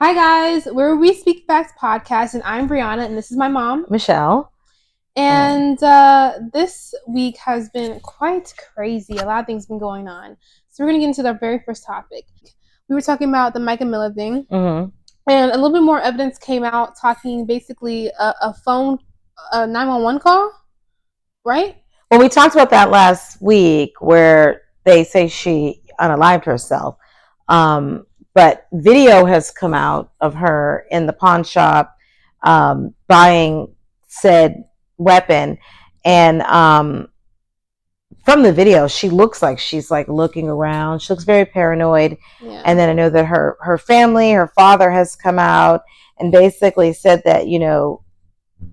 Hi guys, we're We Speak Facts podcast, and I'm Brianna, and this is my mom, Michelle. And this week has been quite crazy. A lot of things been going on. So we're gonna get into the very first topic. We were talking about the Mica Miller thing, and a little bit more evidence came out talking basically a 911 call, right? Well, we talked about that last week where they say she unalived herself. But video has come out of her in the pawn shop buying said weapon. And from the video, she looks like she's like looking around. She looks very paranoid. Yeah. And then I know that her family, her father has come out and basically said that, you know,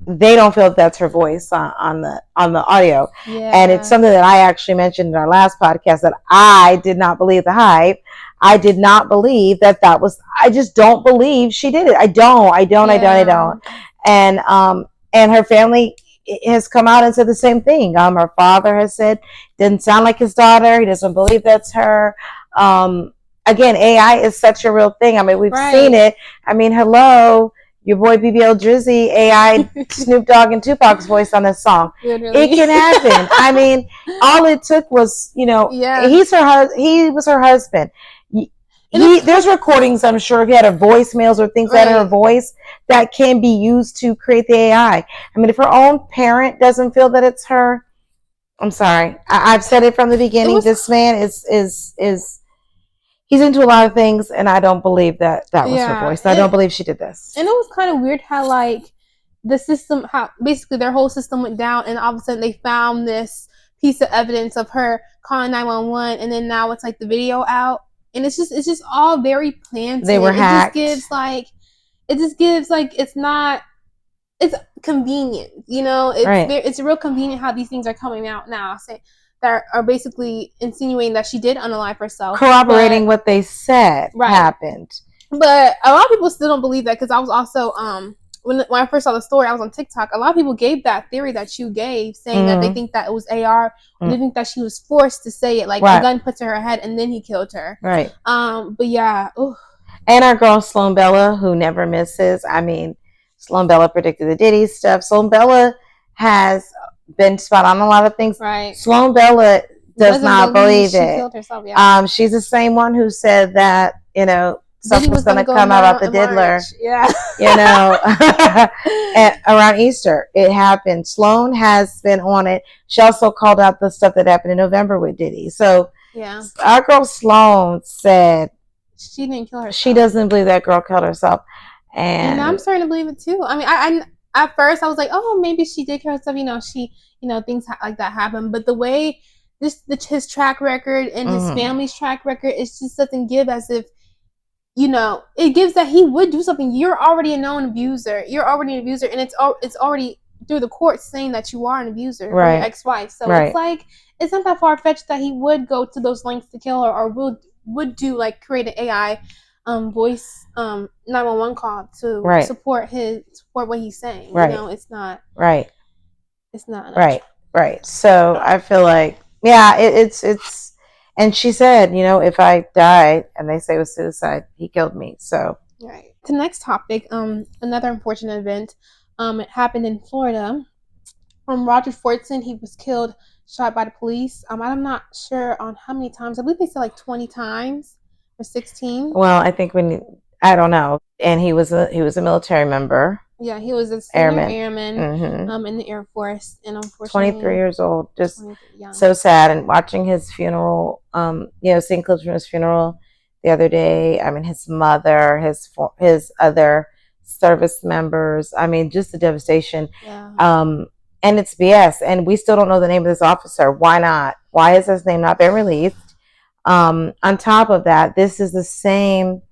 they don't feel that that's her voice on the audio. Yeah. And it's something that I actually mentioned in our last podcast that I did not believe the hype. I did not believe that was, I just don't believe she did it. I don't. And her family has come out and said the same thing. Her father has said, didn't sound like his daughter. He doesn't believe that's her. Again, AI is such a real thing. I mean, we've seen it. I mean, hello, your boy BBL Drizzy AI Snoop Dogg and Tupac's voice on this song. Literally. It can happen. I mean, all it took was, you know, he was her husband. There's recordings, I'm sure, if you had her voicemails or things out of her voice that can be used to create the AI. I mean, if her own parent doesn't feel that it's her, I'm sorry. I've said it from the beginning. This man is he's into a lot of things, and I don't believe that was her voice. I don't believe she did this. And it was kind of weird how, like, the system, how basically their whole system went down, and all of a sudden they found this piece of evidence of her calling 911, and then now it's like the video out, and it's just all very planted. They were hacked. It just gives like it's convenient, you know. It's real convenient how these things are coming out now. That are basically insinuating that she did unalive herself, corroborating what they said happened. But a lot of people still don't believe that, because I was also when I first saw the story, I was on TikTok. A lot of people gave that theory that you gave, saying that they think that it was AR. They think that she was forced to say it, like a gun put to her head and then he killed her. Right. But yeah. Ooh. And our girl Sloan Bella, who never misses. I mean, Sloan Bella predicted the Diddy stuff. Sloan Bella has been spot on a lot of things. Right. Sloan Bella does not believe it. She killed herself, she's the same one who said that, you know, something was going to come out about the diddler. Yeah. You know, around Easter. It happened. Sloan has been on it. She also called out the stuff that happened in November with Diddy. So yeah, our girl Sloan said she didn't kill herself. She doesn't believe that girl killed herself. And I'm starting to believe it too. I mean, I at first I was like, oh, maybe she did kill herself. You know, things like that happen. But the way his track record and his family's track record, it just doesn't give as if, you know, it gives that he would do something. You're already a known abuser. And it's already through the court saying that you are an abuser for your ex-wife. So it's like, it's not that far-fetched that he would go to those lengths to kill her, or would do, like, create an AI voice 911 call to support what he's saying. You know, it's not it's not right. So I feel like, yeah, it's and she said, you know, if I died and they say it was suicide, he killed me. So The next topic, another unfortunate event, it happened in Florida. Roger Fortson, he was shot by the police. I'm not sure on how many times. I believe they said like 20 times or 16. Well, I think I don't know. And he was a military member. Yeah, he was a senior airman in the Air Force, and unfortunately 23 years old, just so sad. And watching his funeral, you know, seeing clips from his funeral the other day. I mean, his mother, his other service members. I mean, just the devastation. Yeah. And it's BS. And we still don't know the name of this officer. Why not? Why has his name not been released? On top of that, this is the same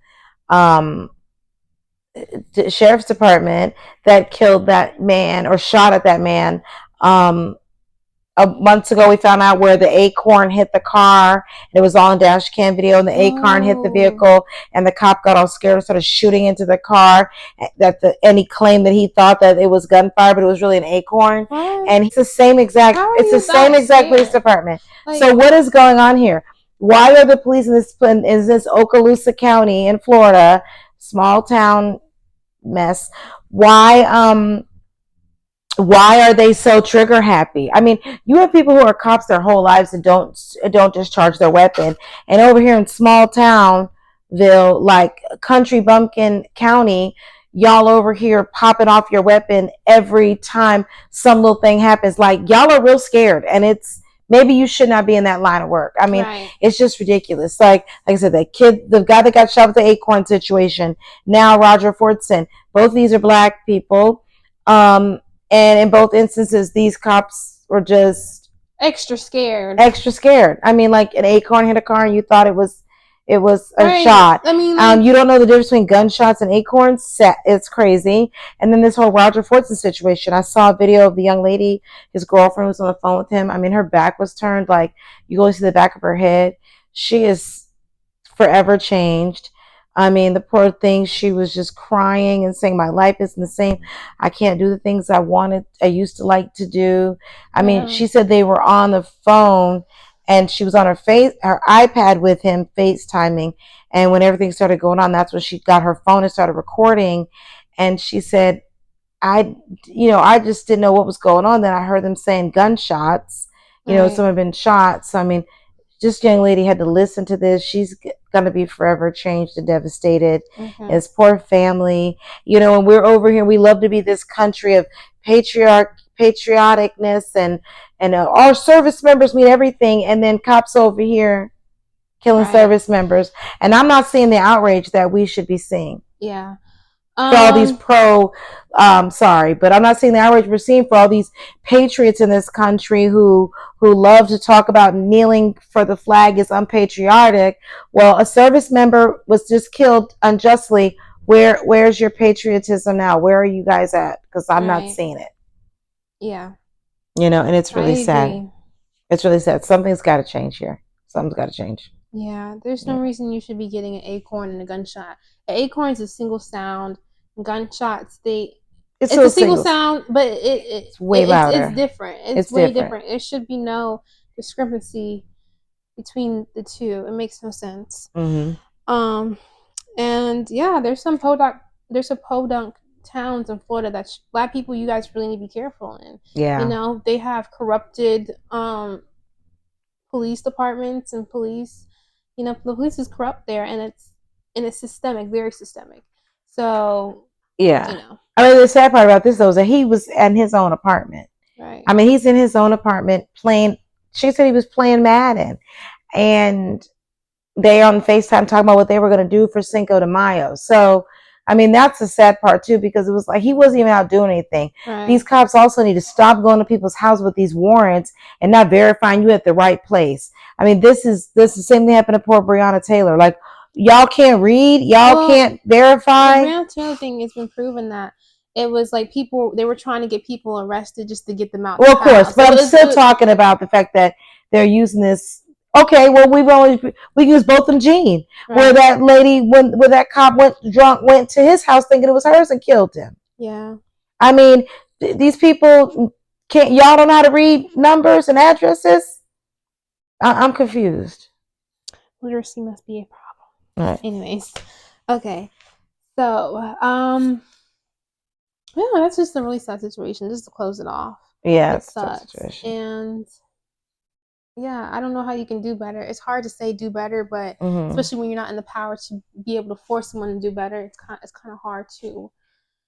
Sheriff's Department that killed that man or shot at that man. Months ago, we found out where the acorn hit the car. It was all in dash cam video, and the acorn hit the vehicle, and the cop got all scared and started shooting into the car. And he claimed that he thought that it was gunfire, but it was really an acorn. What? And it's the same exact. Police department. Like, so what is going on here? Why are the police in this Okaloosa County in Florida small town mess. Why are they so trigger happy? I mean, you have people who are cops their whole lives and don't discharge their weapon. And over here in small townville, like country bumpkin county, y'all over here popping off your weapon every time some little thing happens. Like, y'all are real scared, and it's maybe you should not be in that line of work. I mean, It's just ridiculous. Like I said, the guy that got shot with the acorn situation, now Roger Fortson, both of these are black people. And in both instances, these cops were just extra scared. I mean, like an acorn hit a car and you thought it was a shot. I mean, you don't know the difference between gunshots and acorns. It's crazy. And then this whole Roger Fortson situation. I saw a video of the young lady. His girlfriend was on the phone with him. I mean, her back was turned. Like, you go see the back of her head. She is forever changed. I mean, the poor thing, she was just crying and saying, my life isn't the same. I can't do the things I used to like to do. I mean, she said they were on the phone and she was on her iPad with him, FaceTiming. And when everything started going on, that's when she got her phone and started recording. And she said, I just didn't know what was going on. Then I heard them saying gunshots, someone had been shot. So, I mean, this young lady had to listen to this. She's going to be forever changed and devastated. His poor family. And we're over here. We love to be this country of patrioticness and our service members mean everything. And then cops over here killing service members. And I'm not seeing the outrage that we should be seeing. Yeah. For all these but I'm not seeing the outrage we're seeing for all these patriots in this country who love to talk about kneeling for the flag is unpatriotic. Well, a service member was just killed unjustly. Where's your patriotism now? Where are you guys at? Because I'm not seeing it. Yeah. And it's really sad. It's really sad. Something's got to change here. Something's got to change. Yeah, there's no reason you should be getting an acorn and a gunshot. An acorn is a single sound. Gunshots, it's a single sound, but it's way louder. It's different. It's way different. It should be no discrepancy between the two. It makes no sense. And yeah, there's some podunk towns in Florida that black people, you guys really need to be careful in. Yeah, they have corrupted police departments and police. The police is corrupt there, and it's systemic, very systemic. So yeah, I mean, the sad part about this though is that he was in his own apartment. Right. I mean, he's in his own apartment playing. She said he was playing Madden, and they on FaceTime talking about what they were going to do for Cinco de Mayo. So, I mean, that's the sad part too, because it was like he wasn't even out doing anything. Right. These cops also need to stop going to people's houses with these warrants and not verifying you at the right place. I mean, this is the same thing happened to poor Breonna Taylor. Like, y'all can't read, y'all can't verify. The Breonna Taylor thing has been proven that it was like they were trying to get people arrested just to get them out. Well, of course, but I'm still talking about the fact that they're using this. Okay, well, we use Botham Jean, right, where that lady, where that cop went to his house thinking it was hers and killed him. Yeah. I mean, these people y'all don't know how to read numbers and addresses? I'm confused. Literacy must be a problem. Right. Anyways, okay. So, yeah, that's just a really sad situation. Just to close it off. Yeah, it sucks. And yeah, I don't know how you can do better. It's hard to say do better, but especially when you're not in the power to be able to force someone to do better, it's kind of hard to.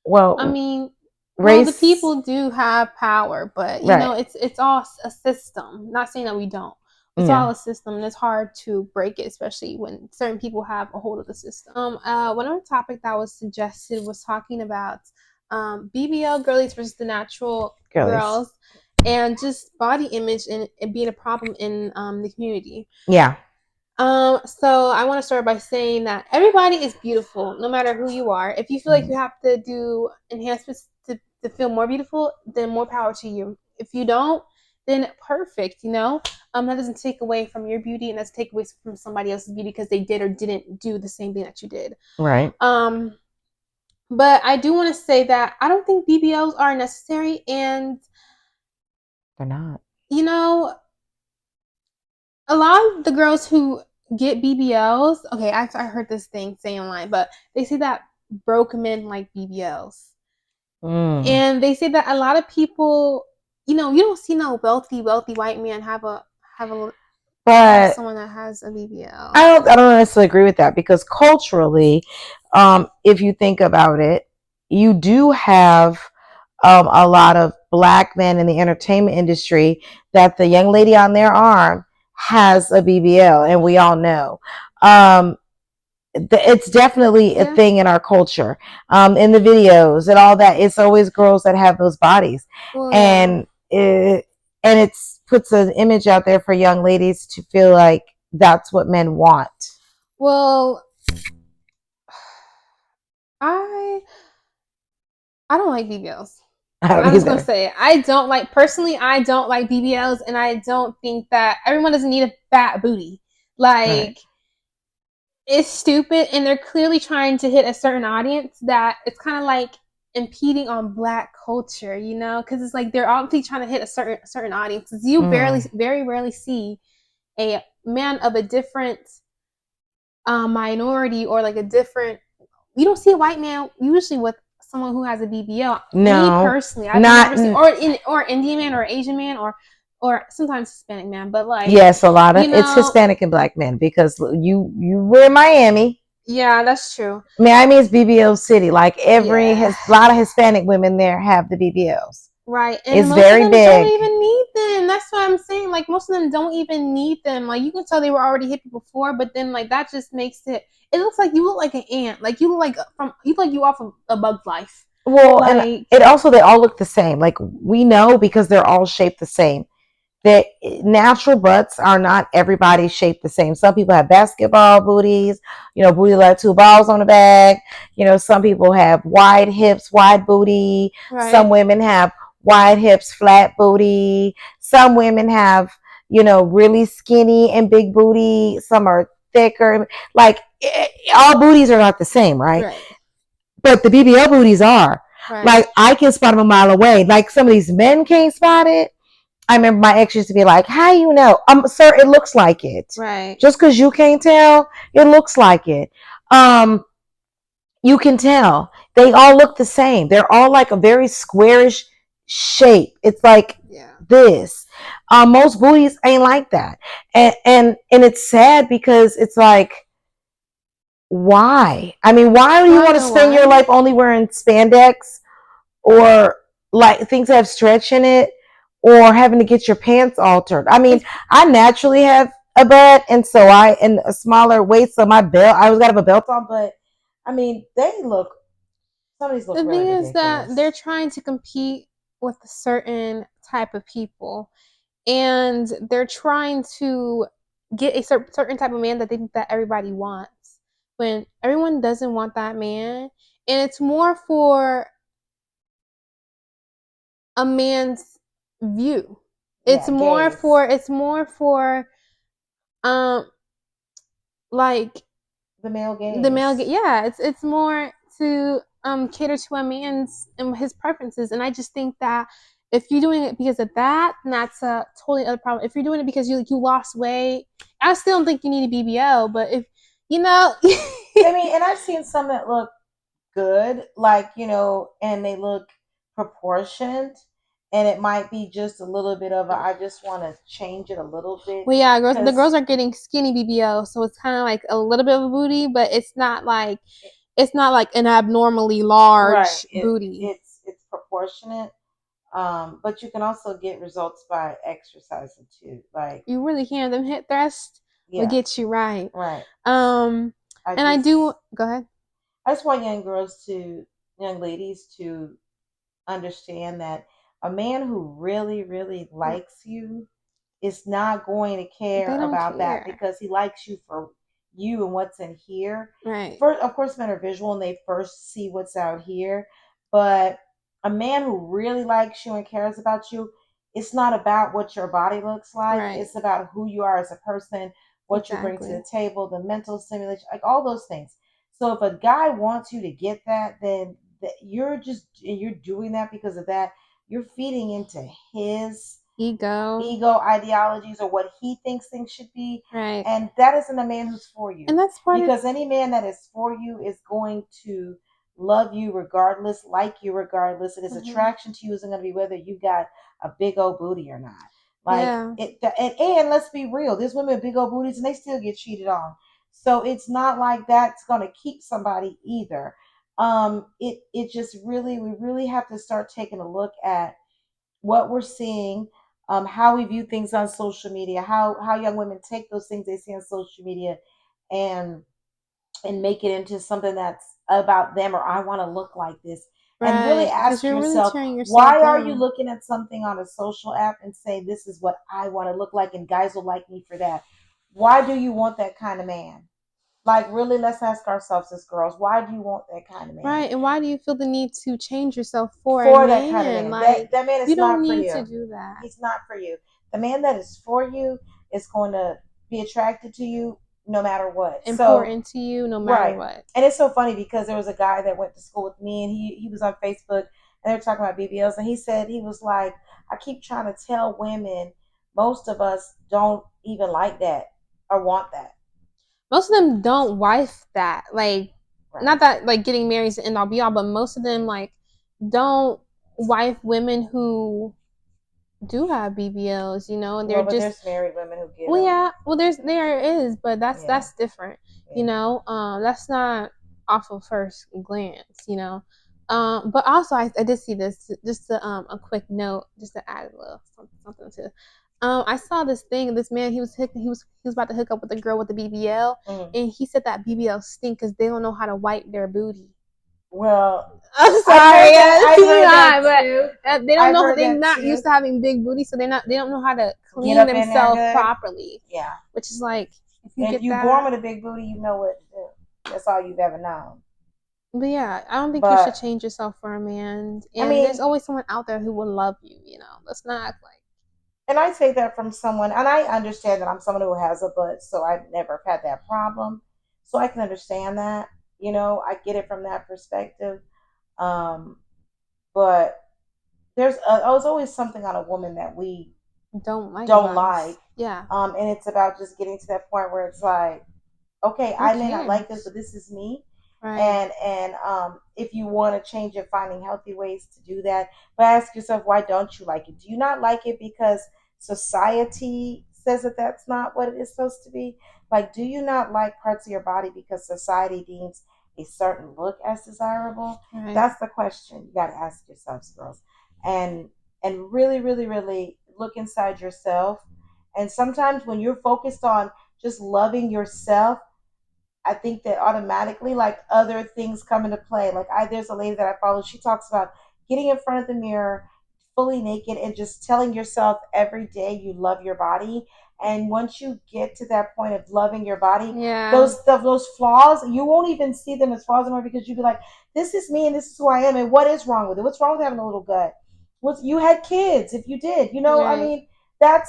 Well, I mean, the people do have power, but you know, it's all a system. Not saying that we don't. It's all a system, and it's hard to break it, especially when certain people have a hold of the system. One of the topic that was suggested was talking about BBL girlies versus the natural girls, and just body image and being a problem in the community. Yeah. So I want to start by saying that everybody is beautiful, no matter who you are. If you feel like you have to do enhancements to feel more beautiful, then more power to you. If you don't, then perfect, you know? That doesn't take away from your beauty, and that's take away from somebody else's beauty because they did or didn't do the same thing that you did. Right. But I do want to say that I don't think BBLs are necessary, and they're not. You know, a lot of the girls who get BBLs. Okay, I heard this thing saying online, but they say that broke men like BBLs. And they say that a lot of people, you don't see no wealthy white man have a but someone that has a BBL. I don't necessarily agree with that, because culturally, if you think about it, you do have a lot of black men in the entertainment industry that the young lady on their arm has a BBL, and we all know. It's definitely a thing in our culture. In the videos and all that, it's always girls that have those bodies, and it puts an image out there for young ladies to feel like that's what men want. Well, I don't like BBLs. I'm just gonna say it. I don't like BBLs, and I don't think that everyone doesn't need a fat booty. Like, it's stupid, and they're clearly trying to hit a certain audience that it's kind of like impeding on black culture, because it's like they're obviously trying to hit a certain audience. You very rarely see a man of a different minority, or like a different. You don't see a white man usually with someone who has a BBL. No, me personally, I've never seen, or Indian man, or Asian man, or sometimes Hispanic man, but like, yes, a lot of it's Hispanic and black men, because you were in Miami. Yeah, that's true. Miami is BBL city. Like a lot of Hispanic women there have the BBLs. Right, and it's most very of them big. don't even need them. That's what I'm saying. Like, most of them don't even need them. Like, you can tell they were already hippie before, but then like that just makes it. It looks like you look like an ant. Like you look like you off of A Bug's Life. Well, and it also, they all look the same. Like, we know because they're all shaped the same. The natural butts are not everybody shaped the same. Some people have basketball booties, booty like 2 balls on the back. Some people have wide hips, wide booty. Right. Some women have wide hips, flat booty. Some women have, really skinny and big booty. Some are thicker. Like, all booties are not the same, right? But the BBL booties are. Right. Like, I can spot them a mile away. Like, some of these men can't spot it. I remember my ex used to be like, "How you know?" Sir, it looks like it. Right. Just because you can't tell, it looks like it. You can tell. They all look the same. They're all like a very squarish shape. It's like this. Most booties ain't like that, and it's sad, because it's like, why? I mean, why do you want to spend your life only wearing spandex, or like things that have stretch in it, or having to get your pants altered? I mean, I naturally have a butt, and so and a smaller waist, so my belt, I always got to have a belt on. But I mean, some of these look really ridiculous. The thing is that they're trying to compete with a certain type of people, and they're trying to get a certain type of man that they think that everybody wants, when everyone doesn't want that man. And it's more for a man's view. It's more for like the male gaze. Yeah, it's more to cater to a man's and his preferences. And I just think that if you're doing it because of that, then that's a totally other problem. If you're doing it because you lost weight, I still don't think you need a BBL. But if I mean, and I've seen some that look good, like, and they look proportioned, and it might be just a little bit of I just want to change it a little bit. Well, yeah, the girls are getting skinny BBL, so it's kind of like a little bit of a booty, but it's not like an abnormally large booty. It's proportionate. But you can also get results by exercising too. Like, you really can. Them hip thrusts will get you right. Right. I do. Go ahead. I just want young ladies to understand that a man who really, really likes you is not going to care about that, because he likes you for you and what's in here. Right. First, of course, men are visual and they first see what's out here. But a man who really likes you and cares about you, it's not about what your body looks like. Right. It's about who you are as a person, what you bring to the table, the mental stimulation, like all those things. So if a guy wants you to get that, then you're doing that because of that. You're feeding into his ego ideologies or what he thinks things should be. Right. And that isn't a man who's for you. And that's part because any man that is for you is going to love you regardless, like you regardless, and his attraction to you isn't going to be whether you got a big old booty or not. Like and let's be real, there's women with big old booties and they still get cheated on. So it's not like that's going to keep somebody either. It just really, we really have to start taking a look at what we're seeing, how we view things on social media, how young women take those things they see on social media and make it into something that's about them, or I want to look like this. Right. And really ask yourself, why are you looking at something on a social app and saying, this is what I want to look like and guys will like me for that? Why do you want that kind of man? Like, really, let's ask ourselves as girls, why do you want that kind of man? Right, and why do you feel the need to change yourself for a that kind of man? Like, that man is you not don't for need you. to do that. He's not for you. The man that is for you is going to be attracted to you no matter what. Important to you no matter what. And it's so funny because there was a guy that went to school with me and he was on Facebook and they were talking about BBLs and he said, he was like, I keep trying to tell women, most of us don't even like that or want that. Most of them don't wife that. Like, not that like getting married is the end all be all, but most of them like don't wife women who do have BBLs, you know, and they're just there's married women who get them. Yeah, well there is, but that's different. You know, that's not off of first glance, you know. But also I did see this, just to, a quick note, just to add a little something to. I saw this thing. This man, he was about to hook up with a girl with a BBL, and he said that BBL stink because they don't know how to wipe their booty. Well, I'm sorry, but they don't know. They're not used to having big booties, so they don't know how to clean themselves properly. Yeah, which is like, if you born with a big booty, you know what to do. That's all you've ever known. But yeah, I don't think you should change yourself for a man. And there's always someone out there who will love you. You know, let's not act like. And I say that from someone, and I understand that I'm someone who has a butt, so I've never had that problem. So I can understand that. You know, I get it from that perspective. But there's always something on a woman that we don't like. Yeah. And it's about just getting to that point where it's like, okay, I may not like this, but this is me. Right. And if you want to change it, finding healthy ways to do that. But ask yourself, why don't you like it? Do you not like it because society says that that's not what it is supposed to be? Like, do you not like parts of your body because society deems a certain look as desirable? Right. That's the question you got to ask yourselves, girls. And really, really, really look inside yourself. And sometimes when you're focused on just loving yourself, I think that automatically, like, other things come into play. Like, there's a lady that I follow. She talks about getting in front of the mirror, fully naked, and just telling yourself every day you love your body. And once you get to that point of loving your body, those flaws, you won't even see them as flaws anymore because you'll be like, this is me and this is who I am. And what is wrong with it? What's wrong with having a little gut? You had kids, if you did, you know, right. I mean,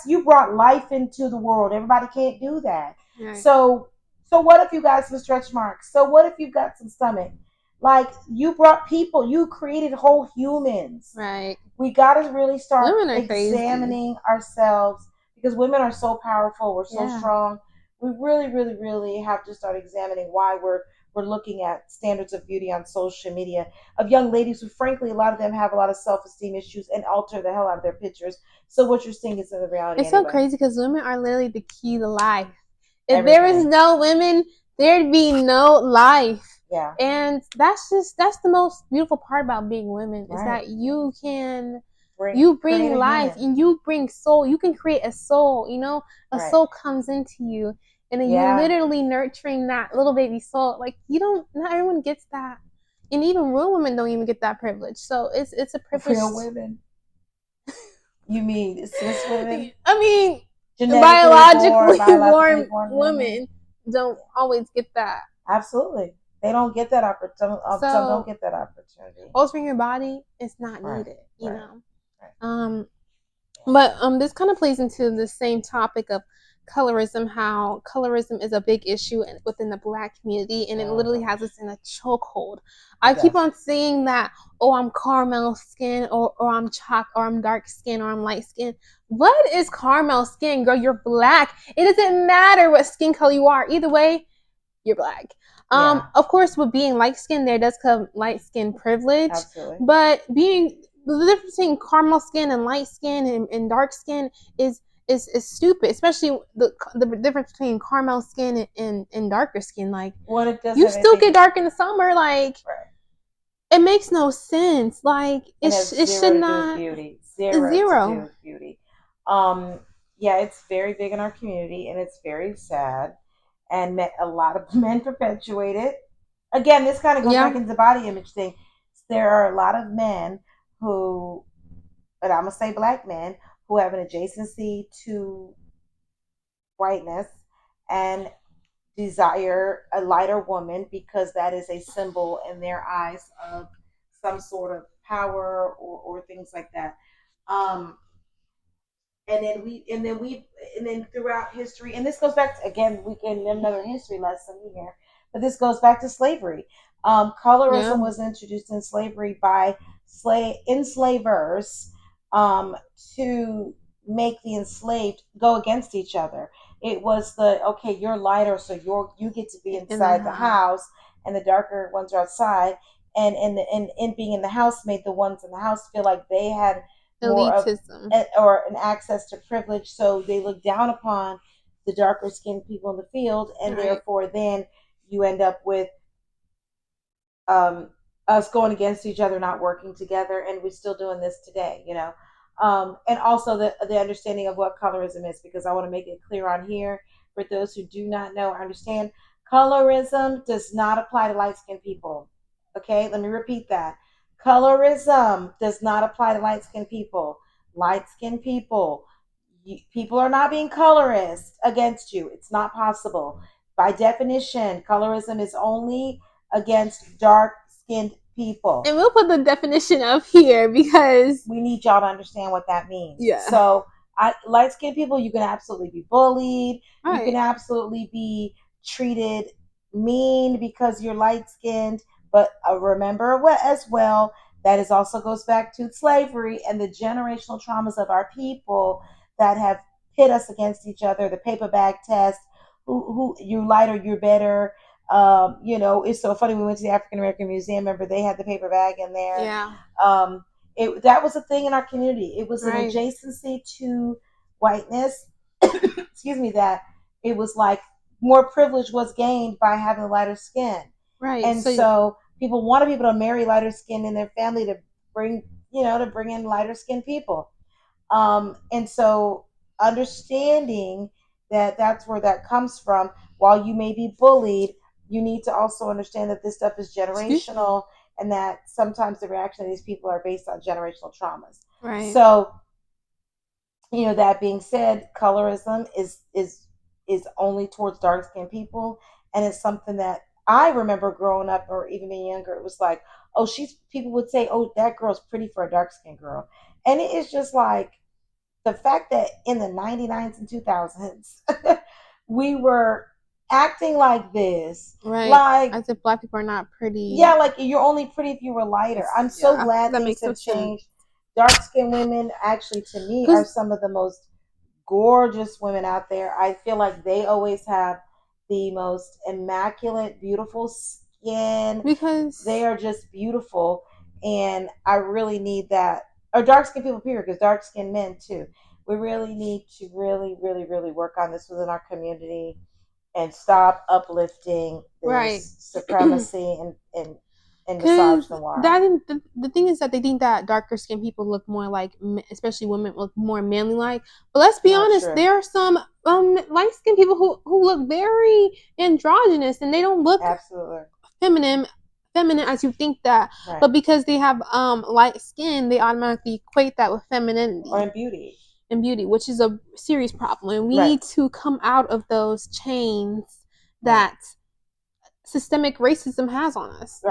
you brought life into the world. Everybody can't do that. Right. So what if you got some stretch marks? So what if you've got some stomach? Like, you brought people, you created whole humans. Right. We got to really start examining ourselves because women are so powerful. We're so strong. We really, really, really have to start examining why we're looking at standards of beauty on social media of young ladies who, frankly, a lot of them have a lot of self-esteem issues and alter the hell out of their pictures. So what you're seeing is in the reality. It's so crazy because women are literally the key to life. If there is no women, there'd be no life. Yeah. And that's the most beautiful part about being women, is that you can bring life and you bring soul. You can create a soul, you know, a soul comes into you, and then you're literally nurturing that little baby soul. Like, not everyone gets that. And even real women don't even get that privilege. So it's a privilege. Real women? You mean cis women? I mean, biologically born women don't always get that. Absolutely. They don't get that opportunity. Some don't get that opportunity. Altering your body is not needed, you know. Right. But this kind of plays into the same topic of colorism, how colorism is a big issue within the Black community, and it literally has us in a chokehold. I keep on saying that, oh, I'm caramel skin, or I'm or I'm dark skin, or I'm light skin. What is caramel skin, girl? You're Black. It doesn't matter what skin color you are. Either way, you're Black. Of course, with being light skin, there does come light skin privilege. Absolutely. But being the difference between caramel skin and light skin and dark skin is stupid, especially the difference between caramel skin and darker skin. Like, you still get dark in the summer. Like, it makes no sense. Like, it should not. Beauty. Zero. Beauty. Yeah, it's very big in our community, and it's very sad. And a lot of men perpetuate it. Again, this kind of goes back into the body image thing. There are a lot of men who, and I'm going to say Black men, who have an adjacency to whiteness and desire a lighter woman because that is a symbol in their eyes of some sort of power or things like that. And then throughout history, and this goes back to, again, we get another history lesson here, but this goes back to slavery. Colorism was introduced in slavery by enslavers to make the enslaved go against each other. It was okay, you're lighter, so you get to be inside the house, and the darker ones are outside. And being in the house made the ones in the house feel like they had elitism or an access to privilege, so they look down upon the darker skinned people in the field, and therefore then you end up with us going against each other, not working together, and we're still doing this today, and also the understanding of what colorism is, because I want to make it clear on here for those who do not know or understand. Colorism does not apply to light-skinned people. Okay, let me repeat that. Colorism does not apply to light-skinned people. Light-skinned people, people are not being colorist against you. It's not possible. By definition, colorism is only against dark-skinned people. And we'll put the definition up here because we need y'all to understand what that means. Yeah. So, light-skinned people, you can absolutely be bullied. Right. You can absolutely be treated mean because you're light-skinned. But remember as well, that is also goes back to slavery and the generational traumas of our people that have pit us against each other. The paper bag test, who you're lighter, you're better. It's so funny. We went to the African American Museum. Remember, they had the paper bag in there. Yeah. That was a thing in our community. It was an adjacency to whiteness. Excuse me. That it was like more privilege was gained by having a lighter skin. Right. And so people want to be able to marry lighter skin in their family to bring in lighter skinned people. And so understanding that that's where that comes from, while you may be bullied, you need to also understand that this stuff is generational and that sometimes the reaction of these people are based on generational traumas. Right. So, that being said, colorism is only towards dark skinned people, and it's something that I remember growing up, or even being younger, it was like, people would say, oh, that girl's pretty for a dark-skinned girl. And it is just like the fact that in the 99s and 2000s, we were acting like this. Right. Like, as if Black people are not pretty. Yeah, like you're only pretty if you were lighter. I'm so glad that things have changed. Dark-skinned women, actually, to me, are some of the most gorgeous women out there. I feel like they always have the most immaculate, beautiful skin, because they are just beautiful, and I really need that. Or dark-skinned people, period, because dark-skinned men too. We really need to really, really, really work on this within our community and stop uplifting this supremacy and misogynoir. The thing is that they think that darker skinned people look more like, especially women, look more manly like. But let's be honest, there are some light skinned people who look very androgynous, and they don't look absolutely feminine as you think that. Right. But because they have light skin, they automatically equate that with femininity or beauty. And beauty, which is a serious problem, and we need to come out of those chains that systemic racism has on us.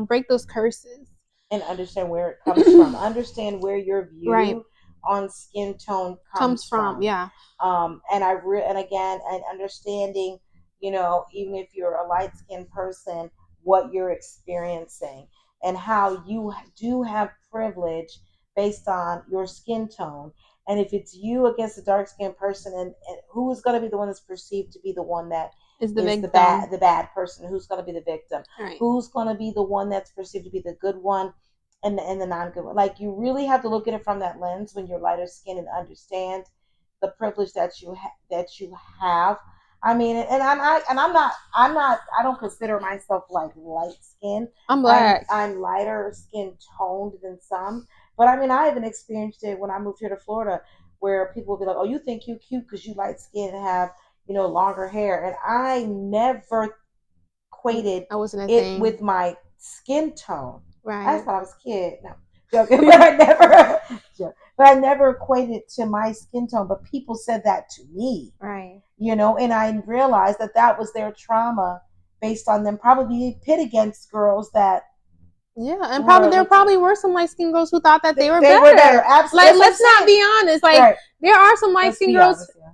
Break those curses and understand where it comes from. Understand where your view on skin tone comes from. Yeah. And again, and understanding, you know, even if you're a light skinned person, what you're experiencing and how you do have privilege based on your skin tone. And if it's you against a dark skinned person, and who is going to be the one that's perceived to be the one that is the bad person? Who's going to be the victim? Right. Who's going to be the one that's perceived to be the good one and the non-good one? Like, you really have to look at it from that lens when you're lighter skinned and understand the privilege that you have. I mean, and I'm not. I don't consider myself like light skinned. I'm black. I'm lighter skin toned than some. But I mean, I even experienced it when I moved here to Florida, where people would be like, "Oh, you think you're cute because you light skin and have, you know, longer hair," and I never equated it with my skin tone. Right. I thought I was a kid. No, joking, but I never equated it to my skin tone. But people said that to me, right? You know, and I realized that was their trauma based on them probably being pit against girls that. Yeah, and there probably were some light skinned girls who thought that they were better. Absolutely. Like, let's not be honest. Like, there are some light skinned girls. Honest, yeah.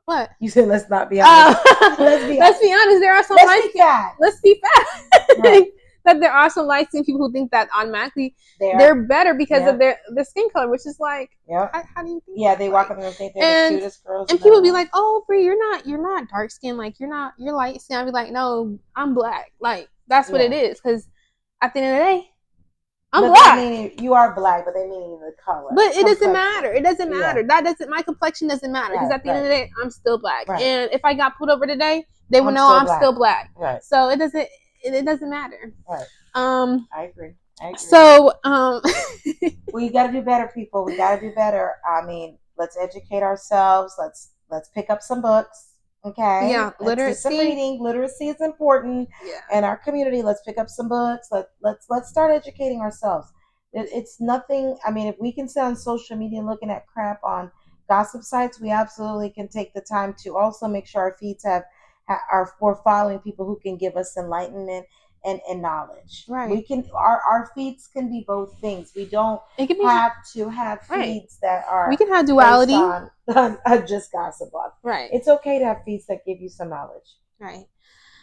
What? You said let's not be honest. Let's be honest. There are some light skinned. Let's be fat. Right. That there are some light skinned people who think that automatically they're better because of their skin color, which is like, how do you think? Yeah, they walk up and think they're the cutest girls. And people be like, "Oh, Brie, you're not dark skinned. Like, you're light skinned." I'd be like, "No, I'm black. Like, that's what it is." Because at the end of the day, I'm black. You are black, but they mean the color. But it doesn't matter. It doesn't matter. My complexion doesn't matter because at the end of the day, I'm still black. Right. And if I got pulled over today, they would know I'm still black. Right. So it doesn't matter. Right. I agree. So we got to do better, people. We got to do better. I mean, let's educate ourselves. Let's pick up some books. Okay. Yeah. Literacy. Some reading. Literacy is important. Yeah. In our community, let's pick up some books. Let's start educating ourselves. It's nothing. I mean, if we can sit on social media looking at crap on gossip sites, we absolutely can take the time to also make sure our feeds we're following people who can give us enlightenment and knowledge. Right. We can our feeds can be both things. We don't have to have feeds that are. We can have duality on just gossip blog. Right. It's okay to have feeds that give you some knowledge. Right.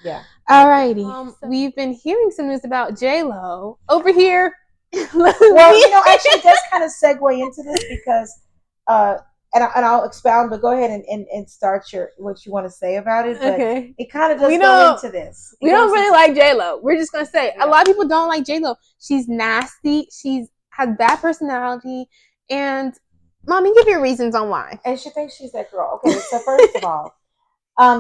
Yeah. Alrighty. We've been hearing some news about J-Lo over here. Well, you know, actually, it does kind of segue into this because, and I'll expound, but go ahead and start what you want to say about it. But it kind of does go into this. We don't really like J-Lo. We're just gonna say a lot of people don't like J-Lo. She's nasty. She has bad personality, and mommy, give your reasons on why. And she thinks she's that girl. Okay, so first of all,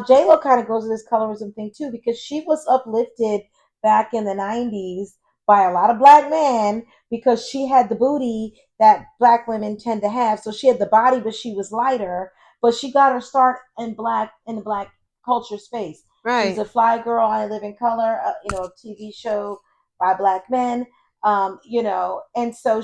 J-Lo kind of goes to this colorism thing too because she was uplifted back in the 90s by a lot of black men because she had the booty that black women tend to have. So she had the body, but she was lighter. But she got her start in the black culture space. Right. She's a fly girl on I Live in Color, a TV show by black men. You know, and so a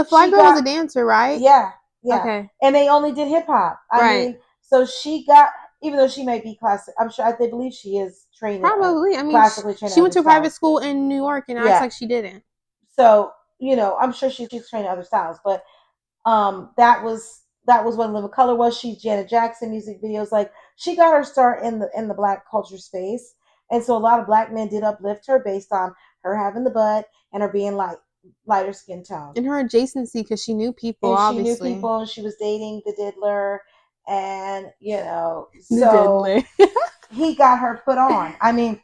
fly girl was a dancer, right? Yeah. Okay. And they only did hip hop. I mean, so she got, even though she may be classic, I'm sure they believe she is trained. Probably. I mean, classically trained. She went to a private school in New York and acts like she didn't. So, you know, I'm sure she's trained in other styles, but that was what Live in Color was. She's Janet Jackson music videos. Like, she got her start in the black culture space, and so a lot of black men did uplift her based on her having the butt and her being lighter skin tone. And her adjacency because she knew people. And obviously, she knew people. And she was dating the diddler, and you know, so he got her put on. I mean,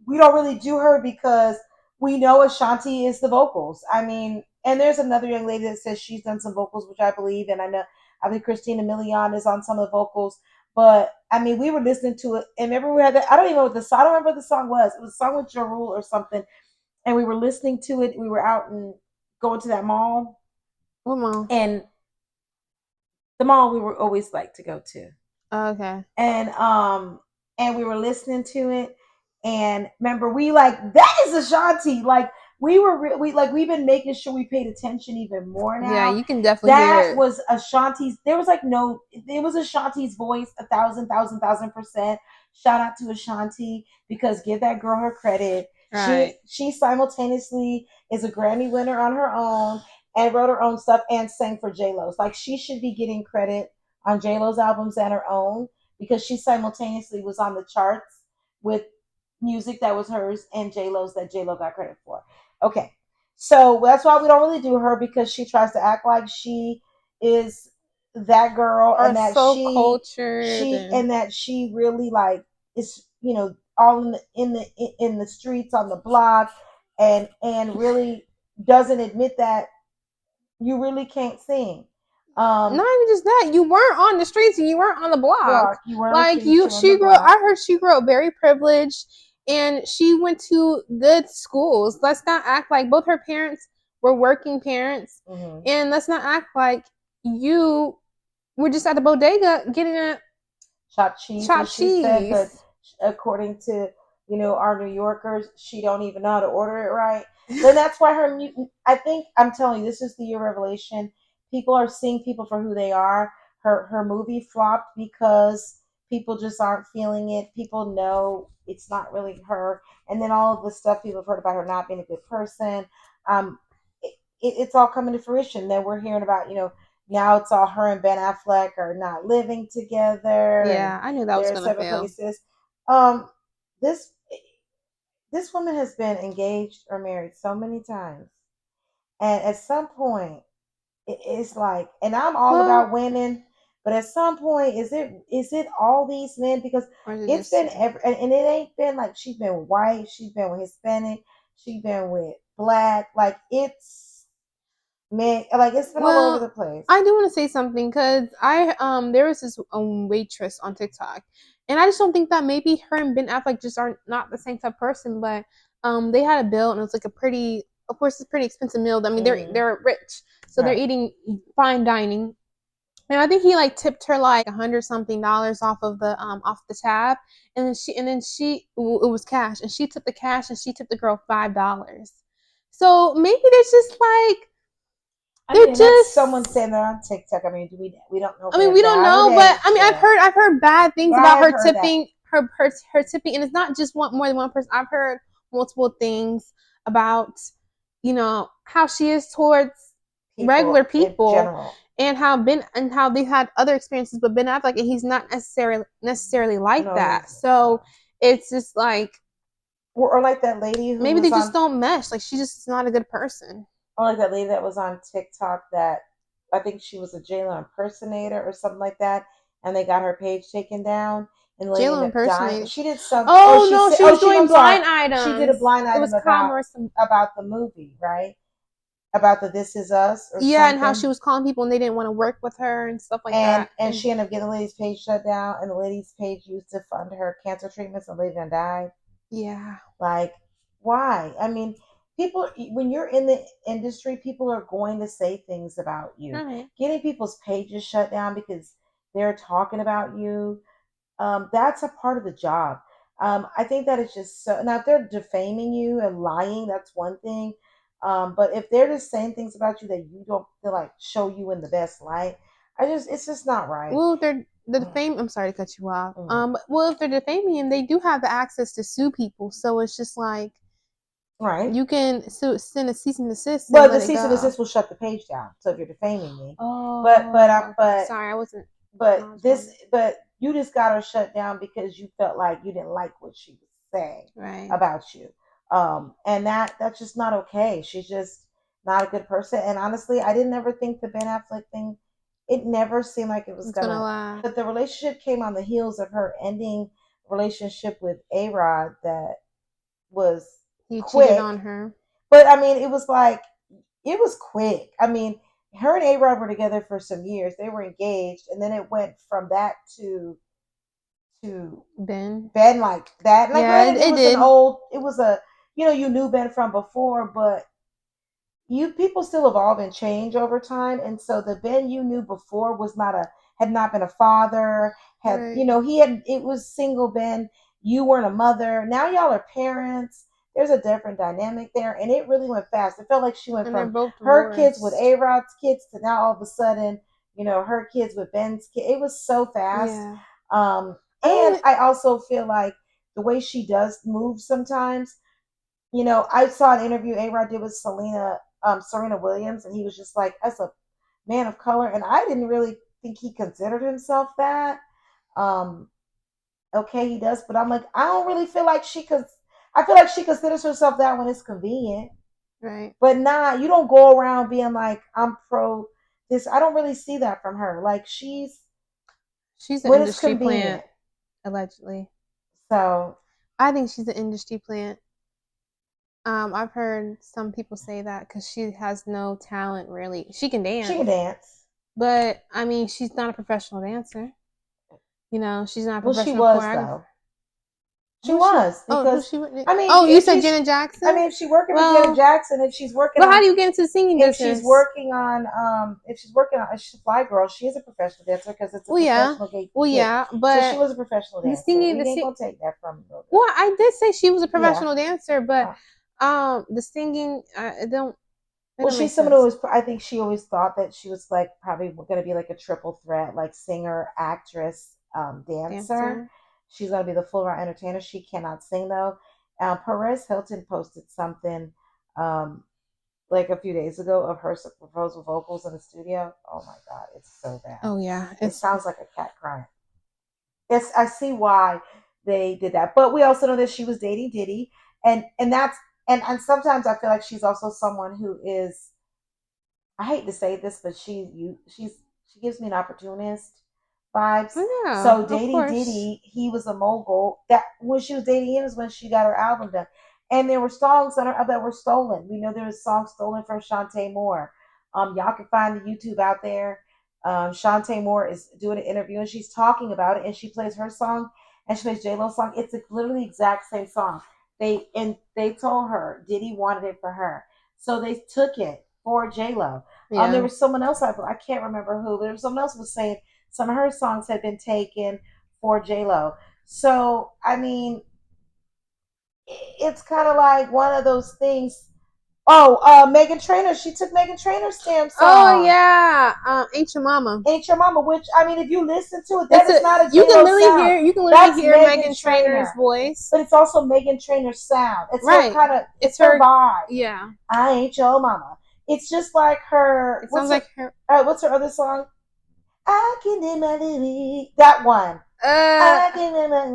we don't really do her because we know Ashanti is the vocals. I mean, and there's another young lady that says she's done some vocals, which I believe, and I think Christina Milian is on some of the vocals. But I mean, we were listening to it, and remember we had that. I don't remember what the song was. It was a song with Ja Rule or something, and we were listening to it. We were out and going to that mall. What mall? And the mall we were always like to go to. Okay. And we were listening to it, and remember we like, that is Ashanti. Like, we've been making sure we paid attention even more now. Yeah, you can definitely hear it. That was Ashanti's. It was Ashanti's voice 1,000%. Shout out to Ashanti, because give that girl her credit. Right. She simultaneously is a Grammy winner on her own, and wrote her own stuff and sang for J-Lo's. Like, she should be getting credit on J-Lo's albums and her own, because she simultaneously was on the charts with music that was hers and J-Lo's that J-Lo got credit for. Okay. So that's why we don't really do her, because she tries to act like she is that girl, or and that so cultured, and that she really like is, you know, all in the streets, on the block, and really doesn't admit that you really can't sing. Not even just that, you weren't on the streets and you weren't on the block. You weren't like on the streets, she grew. I heard she grew up very privileged, and she went to good schools. Let's not act like both her parents were working parents, and let's not act like you were just at the bodega getting a chopped cheese. Said, but according to, you know, our New Yorkers, she don't even know how to order it right. Then that's why her. I think, I'm telling you, this is the year revelation. People are seeing people for who they are. Her movie flopped because people just aren't feeling it. People know it's not really her, and then all of the stuff people have heard about her not being a good person. It's all coming to fruition. Then we're hearing about, you know, now it's all her and Ben Affleck are not living together. Yeah, I knew that was going to fail. Places. This woman has been engaged or married so many times, and at some point, it's like, and I'm all about women, but at some point, is it all these men? Because it's been and it ain't been like she's been white, she's been with Hispanic, she's been with black, like it's. Man, like it's been all over the place. I do want to say something, because there was this waitress on TikTok, and I just don't think that maybe her and Ben Affleck just are not the same type of person. But they had a bill, and it was like a pretty, of course, it's a pretty expensive meal. I mean, they're rich, so they're eating fine dining. And I think he like tipped her like $100-something off of the tab, and then she it was cash, and she took the cash, and she tipped the girl $5. So maybe there's just like. I mean, just someone saying that on TikTok. I mean, we don't know. I mean, we don't know, but I mean, I've heard bad things about her tipping, her tipping, and it's not just more than one person. I've heard multiple things about, you know, how she is towards regular people, and how they've had other experiences, but Ben Affleck, and he's not necessarily like that. So it's just like, or like that lady who maybe they just don't mesh. Like, she just is not a good person. Or like that lady that was on TikTok that I think she was a J-Lo impersonator or something like that, and they got her page taken down. And J-Lo impersonator. She did something. Oh no, she was doing blind items. She did a blind item about the movie, right? About the This Is Us. Or yeah, something. And how she was calling people and they didn't want to work with her and stuff like that. And she ended up getting the lady's page shut down, and the lady's page used to fund her cancer treatments, and the lady done died. Yeah. Like, why? I mean, people, when you're in the industry, people are going to say things about you. Right. Getting people's pages shut down because they're talking about you, that's a part of the job. I think that it's just so. Now, if they're defaming you and lying, that's one thing. But if they're just saying things about you that you don't feel like show you in the best light, it's just not right. Well, they're the defame. I'm sorry to cut you off. Well, if they're defaming him, they do have the access to sue people. So it's just like. Right. You can send a cease and desist. Well, the cease and desist will shut the page down. So if you're defaming me, but sorry, I wasn't. But you just got her shut down because you felt like you didn't like what she was saying about you, and that's just not okay. She's just not a good person. And honestly, I didn't ever think the Ben Affleck thing. It never seemed like it was gonna last. But the relationship came on the heels of her ending relationship with A-Rod that was. He cheated on her. But I mean, it was quick. I mean, her and A-Rod were together for some years. They were engaged, and then it went from that to Ben like that. Like, yeah, it did. It was a, you knew Ben from before, but people still evolve and change over time. And so the Ben you knew before had not been a father, it was single Ben. You weren't a mother. Now y'all are parents. There's a different dynamic there, and it really went fast. It felt like she went from her kids with A-Rod's kids to now all of a sudden, her kids with Ben's kids. It was so fast. Yeah. And I also feel like the way she does move sometimes, I saw an interview A-Rod did with Selena Serena Williams, and he was just like, as a man of color, and I didn't really think he considered himself that. Um, okay, he does, but I'm like, I don't really feel like I feel like she considers herself that when it's convenient. Right. But nah, you don't go around being like, I'm pro this. I don't really see that from her. Like she's an industry plant, allegedly. So I think she's an industry plant. I've heard some people say that because she has no talent, really. She can dance. But, I mean, she's not a professional dancer. You know, she's not a professional choreographer. Though. She was because you said Janet Jackson. I mean, if she's working with Janet Jackson, if she's working, how do you get into singing business? If she's working on Fly Girl, she is a professional dancer because it's a professional gig. Well, yeah, but so she was a professional dancer. We ain't gonna take that from her. Well, I did say she was a professional dancer, but the singing, I don't. Well, she's someone who was. I think she always thought that she was like probably going to be like a triple threat, like singer, actress, dancer. She's going to be the full round entertainer. She cannot sing though. Perez Hilton posted something like a few days ago of her proposal vocals in the studio. Oh my God, it's so bad. Oh yeah, it sounds like a cat crying. I see why they did that, but we also know that she was dating Diddy, and that's and sometimes I feel like she's also someone who is. I hate to say this, but she gives me an opportunist vibes. Yeah, so dating Diddy, he was a mogul. That when she was dating him is when she got her album done, and there were songs that were stolen. We know there was songs stolen from Shantae Moore. Y'all can find the YouTube out there. Shantae Moore is doing an interview and she's talking about it, and she plays her song and she plays J-Lo's song. It's literally the exact same song. They told her Diddy wanted it for her, so they took it for J-Lo. Yeah. There was someone else I can't remember who, but there was someone else was saying some of her songs had been taken for J-Lo. So I mean, it's kind of like one of those things. Meghan Trainor. She took Meghan Trainor's stamp song. Oh yeah, Ain't Your Mama. Ain't Your Mama. Which I mean, if you listen to it, that's not a J-Lo you can literally sound. You can literally hear Meghan Trainor's voice, but it's also Meghan Trainor's sound. It's her kind of. It's her vibe. Yeah. I Ain't Your Mama. It's just like her. It sounds like her. What's her other song? I can do my baby. That one. I can do my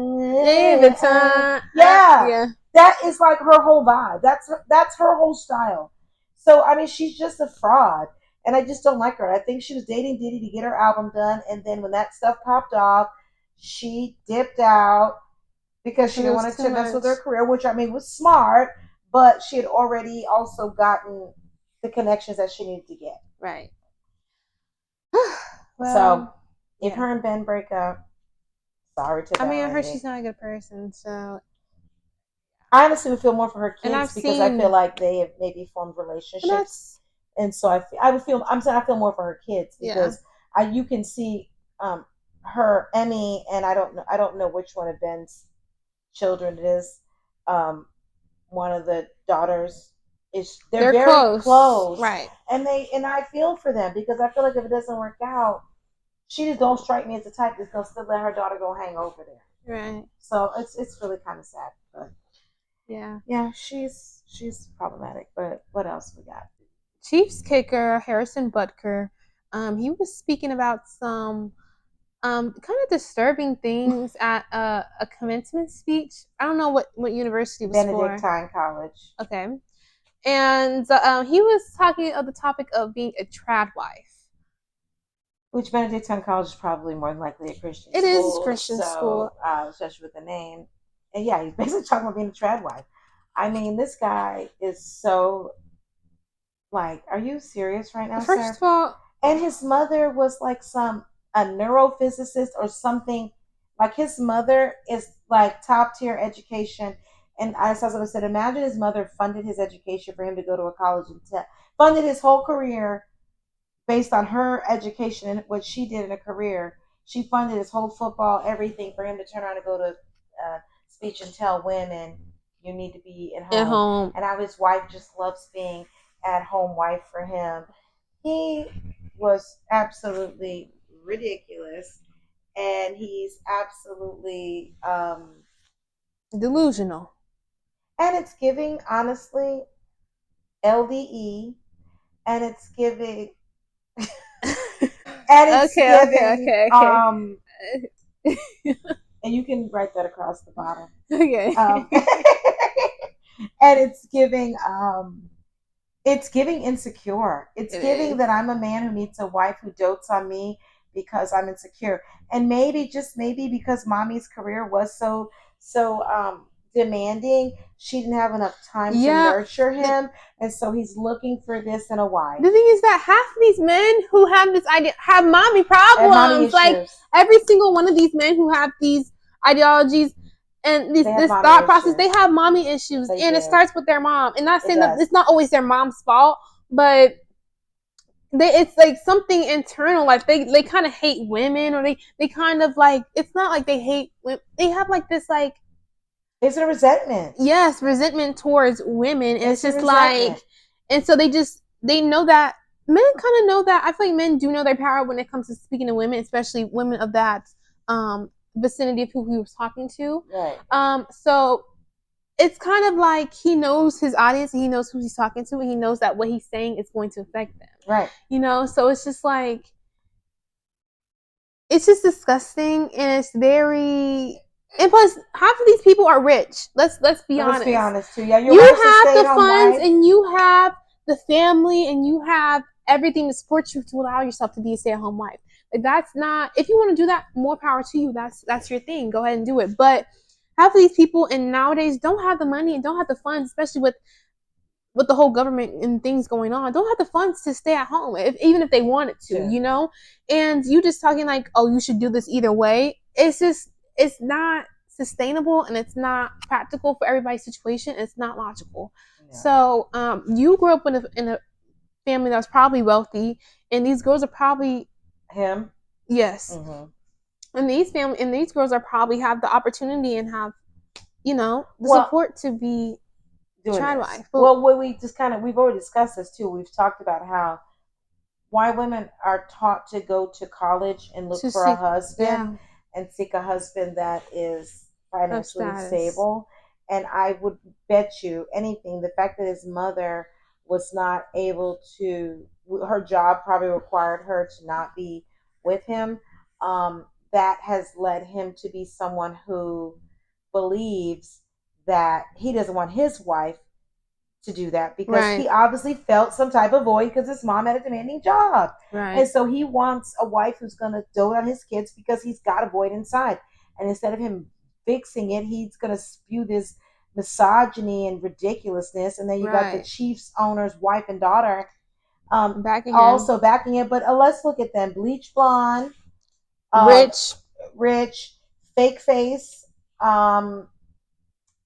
yeah. That is like her whole vibe. That's her whole style. So I mean, she's just a fraud, and I just don't like her. I think she was dating Diddy to get her album done, and then when that stuff popped off, she dipped out because she didn't want to mess with her career, which I mean was smart, but she had already also gotten the connections that she needed to get. Right. Well, so if her and Ben break up, sorry to. I mean, I heard she's not a good person, so. I honestly would feel more for her kids because I feel like they have maybe formed relationships, and so I feel more for her kids because you can see her Emmy, and I don't know which one of Ben's children it is. One of the daughters is they're very close, right? And I feel for them because I feel like if it doesn't work out, she just don't strike me as the type that's gonna still let her daughter go hang over there, right? So it's really kind of sad, but. Yeah, she's problematic. But what else we got? Chiefs kicker Harrison Butker, he was speaking about some kind of disturbing things at a commencement speech. I don't know what university it was Benedictine College. Okay, and he was talking of the topic of being a trad wife. Which Benedictine College is probably more than likely a Christian school. It is a Christian school. Especially with the name. And yeah, he's basically talking about being a trad wife. I mean, this guy is so, like, are you serious right now, First of all. And his mother was like a neurophysicist or something. Like, his mother is like top tier education. And as I said, imagine his mother funded his education for him to go to a college and funded his whole career based on her education and what she did in a career. She funded his whole football, everything for him to turn around and go to speech and tell women you need to be at home. And how his wife just loves being at home wife for him. He was absolutely ridiculous, and he's absolutely delusional. And it's giving, honestly, LDE and it's giving and it's giving and you can write that across the bottom. Okay. And it's giving insecure. It's giving that I'm a man who needs a wife who dotes on me because I'm insecure. And maybe, just maybe, because mommy's career was so demanding, she didn't have enough time to nurture him, and so he's looking for this in a wife. The thing is that half of these men who have this idea have mommy problems. Like every single one of these men who have these ideologies and this thought process, they have mommy issues, and it starts with their mom. And not saying that it's not always their mom's fault, but it's like something internal. Like they kind of hate women, or they kind of like, it's not like they hate women. They have like this like, it's a resentment. Yes, resentment towards women. And it's just like, and so they know that men kind of know that. I feel like men do know their power when it comes to speaking to women, especially women of that vicinity of who he was talking to. Right. So it's kind of like he knows his audience, and he knows who he's talking to, and he knows that what he's saying is going to affect them. Right. You know, so it's just like, it's just disgusting, and it's very. And plus, half of these people are rich. Let's be honest. Let's be honest too. Yeah, you have the funds, and you have the family, and you have everything to support you to allow yourself to be a stay-at-home wife. Like, that's not. If you want to do that, more power to you. That's your thing. Go ahead and do it. But half of these people, and nowadays, don't have the money and don't have the funds, especially with the whole government and things going on, don't have the funds to stay at home, even if they wanted to, you know? And you just talking like, oh, you should do this either way. It's just, it's not sustainable, and it's not practical for everybody's situation. It's not logical. Yeah. So you grew up in a family that was probably wealthy, and these girls are probably... Him? Yes. Mm-hmm. And these girls are probably have the opportunity and have, you know, the support to be... Wife. Well, we've already discussed this too. We've talked about how why women are taught to go to college and look for a husband and seek a husband that is financially stable. And I would bet you anything, the fact that his mother was not able to, her job probably required her to not be with him. That has led him to be someone who believes that he doesn't want his wife to do that, because he obviously felt some type of void because his mom had a demanding job. Right. And so he wants a wife who's going to dote on his kids because he's got a void inside. And instead of him fixing it, he's going to spew this misogyny and ridiculousness. And then you got the Chiefs owner's wife and daughter backing it. But let's look at them. Bleach blonde. Rich, fake face,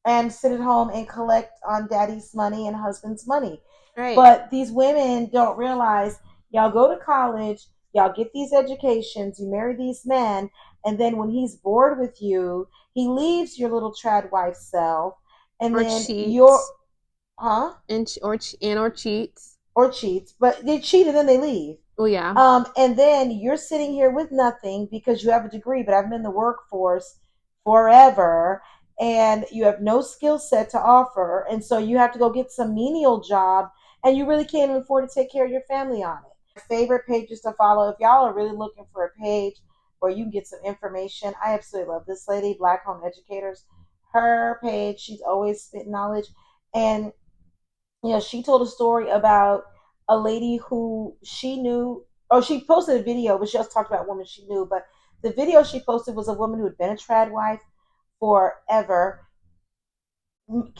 and sit at home and collect on daddy's money and husband's money. Right. But these women don't realize, y'all go to college, y'all get these educations, you marry these men, and then when he's bored with you, he leaves your little trad wife self, and then cheats. Or cheats. Or cheats, but they cheat and then they leave. Oh yeah. And then you're sitting here with nothing because you have a degree, but I've been in the workforce forever, and you have no skill set to offer, and so you have to go get some menial job, and you really can't afford to take care of your family on it. Favorite pages to follow, if y'all are really looking for a page where you can get some information, I absolutely love this lady, Black Home Educators. Her page, she's always spitting knowledge, and you know, she told a story about a lady who she knew, or she posted a video, but she also talked about a woman she knew, but the video she posted was a woman who had been a trad wife forever,